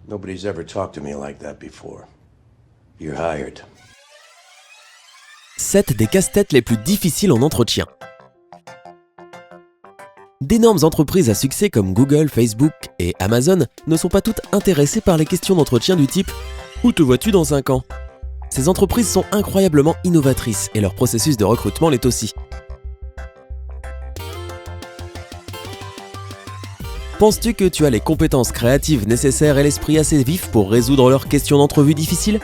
Nobody's ever talked to me like that before. You're hired. 7 des casse-têtes les plus difficiles en entretien. D'énormes entreprises à succès comme Google, Facebook et Amazon ne sont pas toutes intéressées par les questions d'entretien du type « Où te vois-tu dans 5 ans ?» Ces entreprises sont incroyablement innovatrices et leur processus de recrutement l'est aussi. Penses-tu que tu as les compétences créatives nécessaires et l'esprit assez vif pour résoudre leurs questions d'entrevue difficiles ?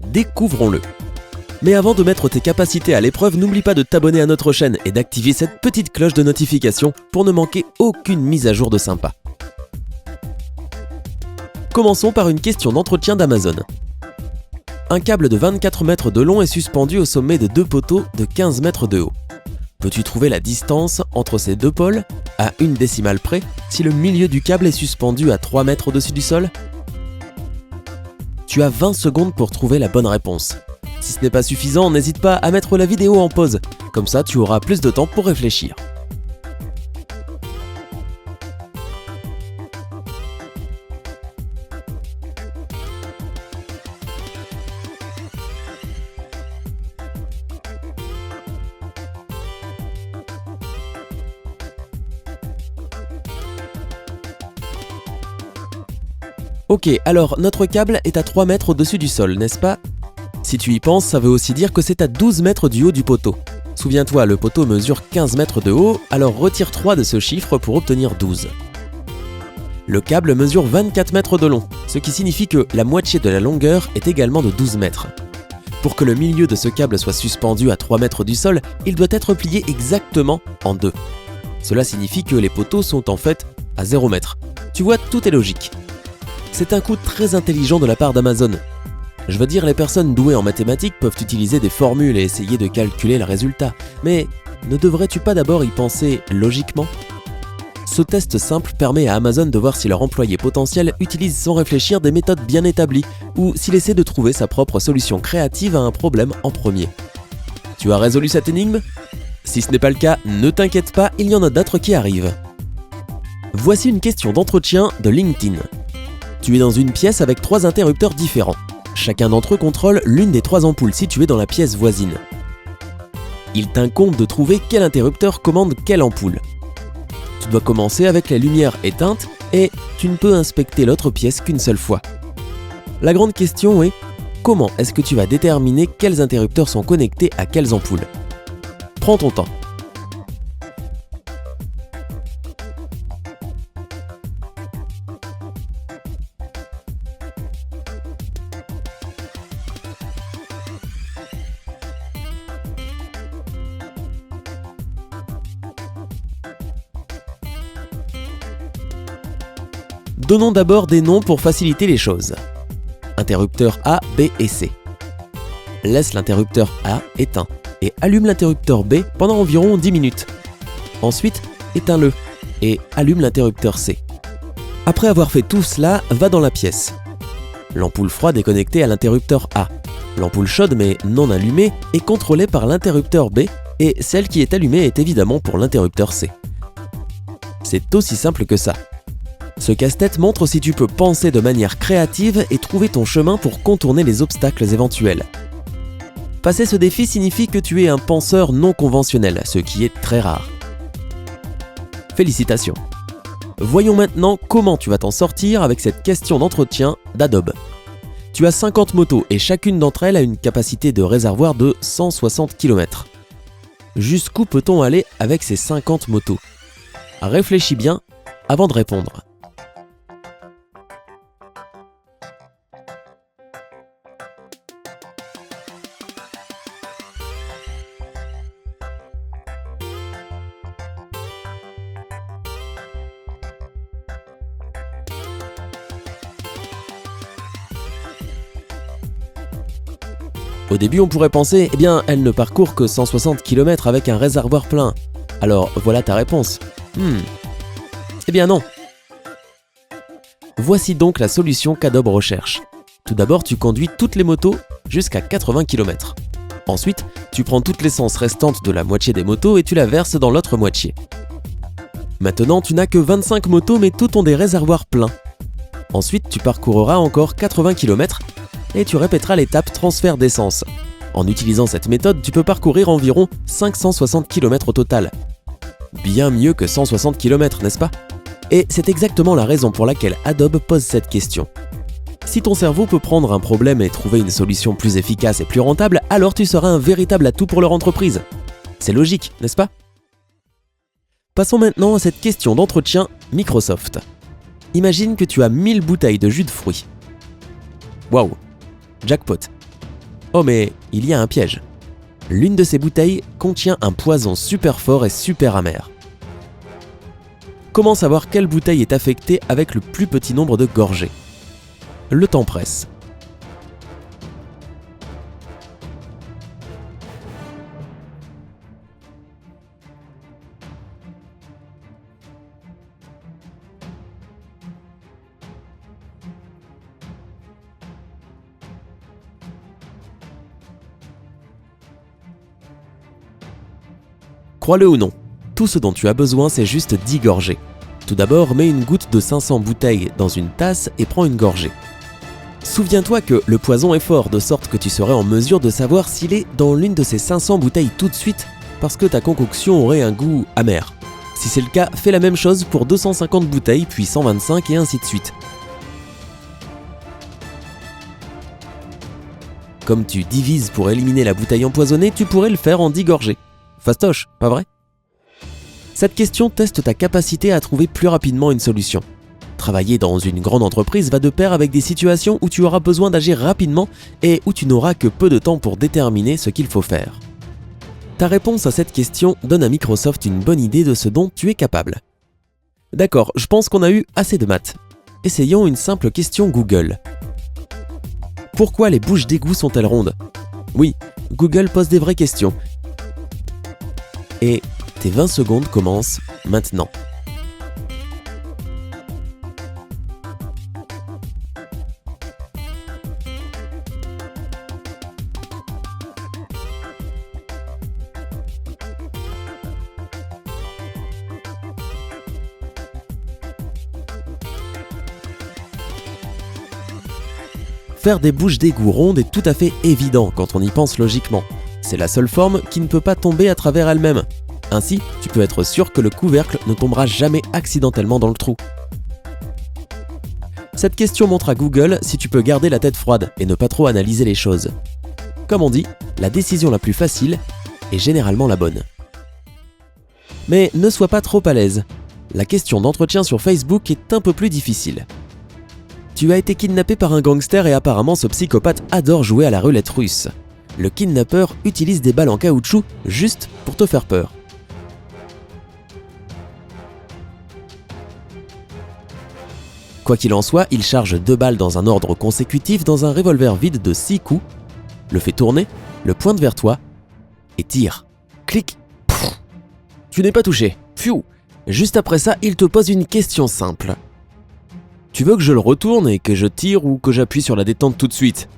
Découvrons-le. Mais avant de mettre tes capacités à l'épreuve, n'oublie pas de t'abonner à notre chaîne et d'activer cette petite cloche de notification pour ne manquer aucune mise à jour de sympa. Commençons par une question d'entretien d'Amazon. Un câble de 24 mètres de long est suspendu au sommet de 2 poteaux de 15 mètres de haut. Peux-tu trouver la distance entre ces 2 pôles, à 1 décimale près, si le milieu du câble est suspendu à 3 mètres au-dessus du sol ? Tu as 20 secondes pour trouver la bonne réponse. Si ce n'est pas suffisant, n'hésite pas à mettre la vidéo en pause, comme ça tu auras plus de temps pour réfléchir. Ok, alors notre câble est à 3 mètres au-dessus du sol, n'est-ce pas ? Si tu y penses, ça veut aussi dire que c'est à 12 mètres du haut du poteau. Souviens-toi, le poteau mesure 15 mètres de haut, alors retire 3 de ce chiffre pour obtenir 12. Le câble mesure 24 mètres de long, ce qui signifie que la moitié de la longueur est également de 12 mètres. Pour que le milieu de ce câble soit suspendu à 3 mètres du sol, il doit être plié exactement en 2. Cela signifie que les poteaux sont en fait à 0 mètre. Tu vois, tout est logique. C'est un coup très intelligent de la part d'Amazon. Je veux dire, les personnes douées en mathématiques peuvent utiliser des formules et essayer de calculer le résultat. Mais ne devrais-tu pas d'abord y penser logiquement ? Ce test simple permet à Amazon de voir si leur employé potentiel utilise sans réfléchir des méthodes bien établies ou s'il essaie de trouver sa propre solution créative à un problème en premier. Tu as résolu cette énigme ? Si ce n'est pas le cas, ne t'inquiète pas, il y en a d'autres qui arrivent. Voici une question d'entretien de LinkedIn. Tu es dans une pièce avec 3 interrupteurs différents. Chacun d'entre eux contrôle l'une des 3 ampoules situées dans la pièce voisine. Il t'incombe de trouver quel interrupteur commande quelle ampoule. Tu dois commencer avec la lumière éteinte et tu ne peux inspecter l'autre pièce qu'une seule fois. La grande question est, comment est-ce que tu vas déterminer quels interrupteurs sont connectés à quelles ampoules ? Prends ton temps. Donnons d'abord des noms pour faciliter les choses. Interrupteur A, B et C. Laisse l'interrupteur A éteint et allume l'interrupteur B pendant environ 10 minutes. Ensuite, éteins-le et allume l'interrupteur C. Après avoir fait tout cela, va dans la pièce. L'ampoule froide est connectée à l'interrupteur A. L'ampoule chaude mais non allumée est contrôlée par l'interrupteur B et celle qui est allumée est évidemment pour l'interrupteur C. C'est aussi simple que ça. Ce casse-tête montre si tu peux penser de manière créative et trouver ton chemin pour contourner les obstacles éventuels. Passer ce défi signifie que tu es un penseur non conventionnel, ce qui est très rare. Félicitations. Voyons maintenant comment tu vas t'en sortir avec cette question d'entretien d'Adobe. Tu as 50 motos et chacune d'entre elles a une capacité de réservoir de 160 km. Jusqu'où peut-on aller avec ces 50 motos ? Réfléchis bien avant de répondre. Au début, on pourrait penser, elle ne parcourt que 160 km avec un réservoir plein. Alors, voilà ta réponse. Non. Voici donc la solution qu'Adobe recherche. Tout d'abord, tu conduis toutes les motos jusqu'à 80 km. Ensuite, tu prends toute l'essence restante de la moitié des motos et tu la verses dans l'autre moitié. Maintenant, tu n'as que 25 motos mais toutes ont des réservoirs pleins. Ensuite, tu parcourras encore 80 km et tu répéteras l'étape transfert d'essence. En utilisant cette méthode, tu peux parcourir environ 560 km au total. Bien mieux que 160 km, n'est-ce pas? Et c'est exactement la raison pour laquelle Adobe pose cette question. Si ton cerveau peut prendre un problème et trouver une solution plus efficace et plus rentable, alors tu seras un véritable atout pour leur entreprise. C'est logique, n'est-ce pas? Passons maintenant à cette question d'entretien Microsoft. Imagine que tu as 1000 bouteilles de jus de fruits. Waouh, jackpot. Oh mais il y a un piège. L'une de ces bouteilles contient un poison super fort et super amer. Comment savoir quelle bouteille est affectée avec le plus petit nombre de gorgées? Le temps presse. Crois-le ou non, tout ce dont tu as besoin, c'est juste 10 gorgées. Tout d'abord, mets une goutte de 500 bouteilles dans une tasse et prends une gorgée. Souviens-toi que le poison est fort, de sorte que tu serais en mesure de savoir s'il est dans l'une de ces 500 bouteilles tout de suite, parce que ta concoction aurait un goût amer. Si c'est le cas, fais la même chose pour 250 bouteilles, puis 125 et ainsi de suite. Comme tu divises pour éliminer la bouteille empoisonnée, tu pourrais le faire en 10 gorgées. Fastoche, pas vrai? Cette question teste ta capacité à trouver plus rapidement une solution. Travailler dans une grande entreprise va de pair avec des situations où tu auras besoin d'agir rapidement et où tu n'auras que peu de temps pour déterminer ce qu'il faut faire. Ta réponse à cette question donne à Microsoft une bonne idée de ce dont tu es capable. D'accord, je pense qu'on a eu assez de maths. Essayons une simple question Google. Pourquoi les bouches d'égout sont-elles rondes? Oui, Google pose des vraies questions. Et tes 20 secondes commencent maintenant. Faire des bouches d'égout rondes est tout à fait évident quand on y pense logiquement. C'est la seule forme qui ne peut pas tomber à travers elle-même. Ainsi, tu peux être sûr que le couvercle ne tombera jamais accidentellement dans le trou. Cette question montre à Google si tu peux garder la tête froide et ne pas trop analyser les choses. Comme on dit, la décision la plus facile est généralement la bonne. Mais ne sois pas trop à l'aise. La question d'entretien sur Facebook est un peu plus difficile. Tu as été kidnappé par un gangster et apparemment ce psychopathe adore jouer à la roulette russe. Le kidnappeur utilise des balles en caoutchouc juste pour te faire peur. Quoi qu'il en soit, il charge 2 balles dans un ordre consécutif dans un revolver vide de 6 coups, le fait tourner, le pointe vers toi et tire. Clic. Pff. Tu n'es pas touché. Pfiou. Juste après ça, il te pose une question simple. Tu veux que je le retourne et que je tire ou que j'appuie sur la détente tout de suite?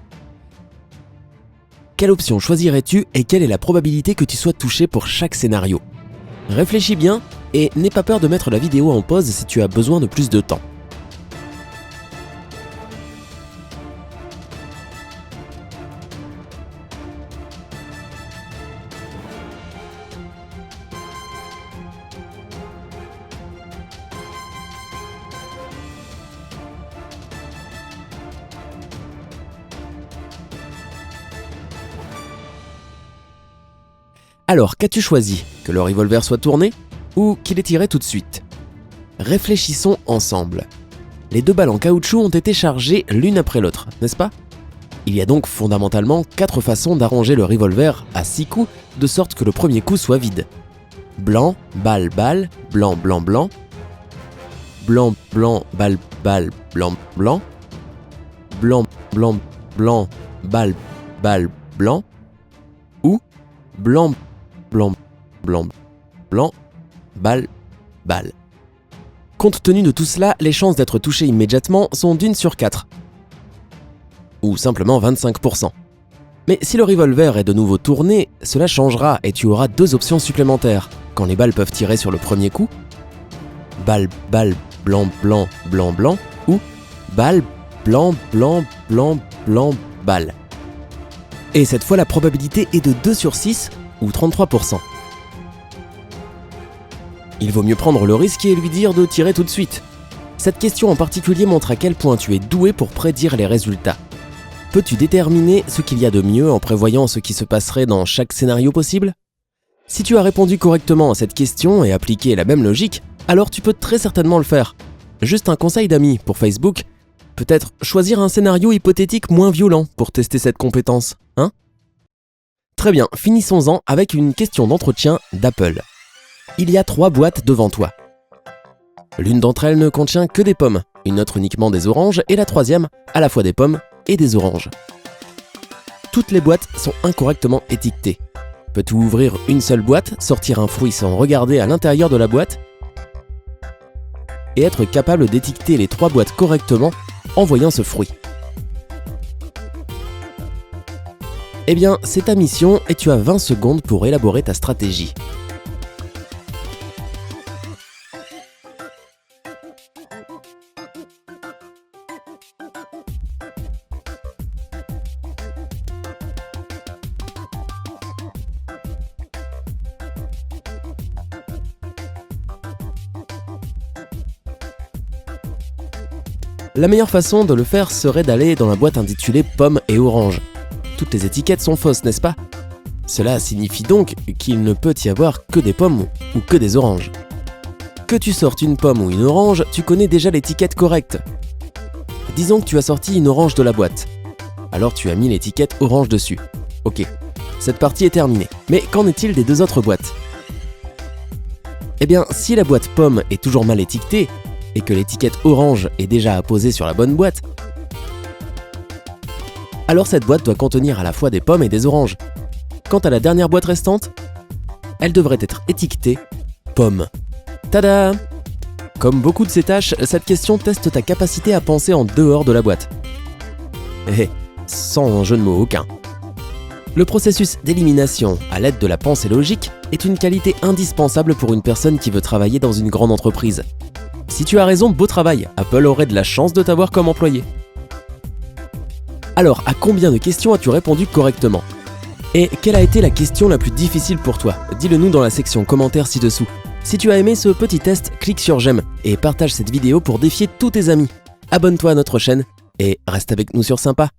Quelle option choisirais-tu et quelle est la probabilité que tu sois touché pour chaque scénario? Réfléchis bien et n'aie pas peur de mettre la vidéo en pause si tu as besoin de plus de temps. Alors, qu'as-tu choisi? Que le revolver soit tourné ou qu'il est tiré tout de suite? Réfléchissons ensemble. Les 2 balles en caoutchouc ont été chargées l'une après l'autre, n'est-ce pas? Il y a donc fondamentalement 4 façons d'arranger le revolver à 6 coups de sorte que le premier coup soit vide. Blanc, balle, balle, blanc, blanc, blanc. Blanc, blanc, balle, balle, blanc, blanc. Blanc, blanc, blanc, balle, balle, blanc. Ou blanc, blanc, blanc, blanc, balle, balle. Compte tenu de tout cela, les chances d'être touché immédiatement sont d'1 sur 4. Ou simplement 25%. Mais si le revolver est de nouveau tourné, cela changera et tu auras 2 options supplémentaires. Quand les balles peuvent tirer sur le premier coup, balle, balle, blanc, blanc, blanc, blanc, ou balle, blanc, blanc, blanc, blanc, balle. Et cette fois, la probabilité est de 2 sur 6 ou 33%. Il vaut mieux prendre le risque et lui dire de tirer tout de suite. Cette question en particulier montre à quel point tu es doué pour prédire les résultats. Peux-tu déterminer ce qu'il y a de mieux en prévoyant ce qui se passerait dans chaque scénario possible ? Si tu as répondu correctement à cette question et appliqué la même logique, alors tu peux très certainement le faire. Juste un conseil d'amis pour Facebook, peut-être choisir un scénario hypothétique moins violent pour tester cette compétence, hein ? Très bien, finissons-en avec une question d'entretien d'Apple. Il y a 3 boîtes devant toi. L'une d'entre elles ne contient que des pommes, une autre uniquement des oranges et la troisième à la fois des pommes et des oranges. Toutes les boîtes sont incorrectement étiquetées. Peux-tu ouvrir une seule boîte, sortir un fruit sans regarder à l'intérieur de la boîte et être capable d'étiqueter les 3 boîtes correctement en voyant ce fruit? Eh bien, c'est ta mission et tu as 20 secondes pour élaborer ta stratégie. La meilleure façon de le faire serait d'aller dans la boîte intitulée pommes et oranges. Toutes les étiquettes sont fausses, n'est-ce pas ? Cela signifie donc qu'il ne peut y avoir que des pommes ou que des oranges. Que tu sortes une pomme ou une orange, tu connais déjà l'étiquette correcte. Disons que tu as sorti une orange de la boîte. Alors tu as mis l'étiquette orange dessus. Ok, cette partie est terminée. Mais qu'en est-il des 2 autres boîtes ? Eh bien, si la boîte pomme est toujours mal étiquetée, et que l'étiquette orange est déjà apposée sur la bonne boîte, alors cette boîte doit contenir à la fois des pommes et des oranges. Quant à la dernière boîte restante, elle devrait être étiquetée pomme. Tada ! Comme beaucoup de ces tâches, cette question teste ta capacité à penser en dehors de la boîte. Sans jeu de mots aucun. Le processus d'élimination à l'aide de la pensée logique est une qualité indispensable pour une personne qui veut travailler dans une grande entreprise. Si tu as raison, beau travail, Apple aurait de la chance de t'avoir comme employé. Alors, à combien de questions as-tu répondu correctement ? Et quelle a été la question la plus difficile pour toi ? Dis-le nous dans la section commentaires ci-dessous. Si tu as aimé ce petit test, clique sur j'aime et partage cette vidéo pour défier tous tes amis. Abonne-toi à notre chaîne et reste avec nous sur Sympa.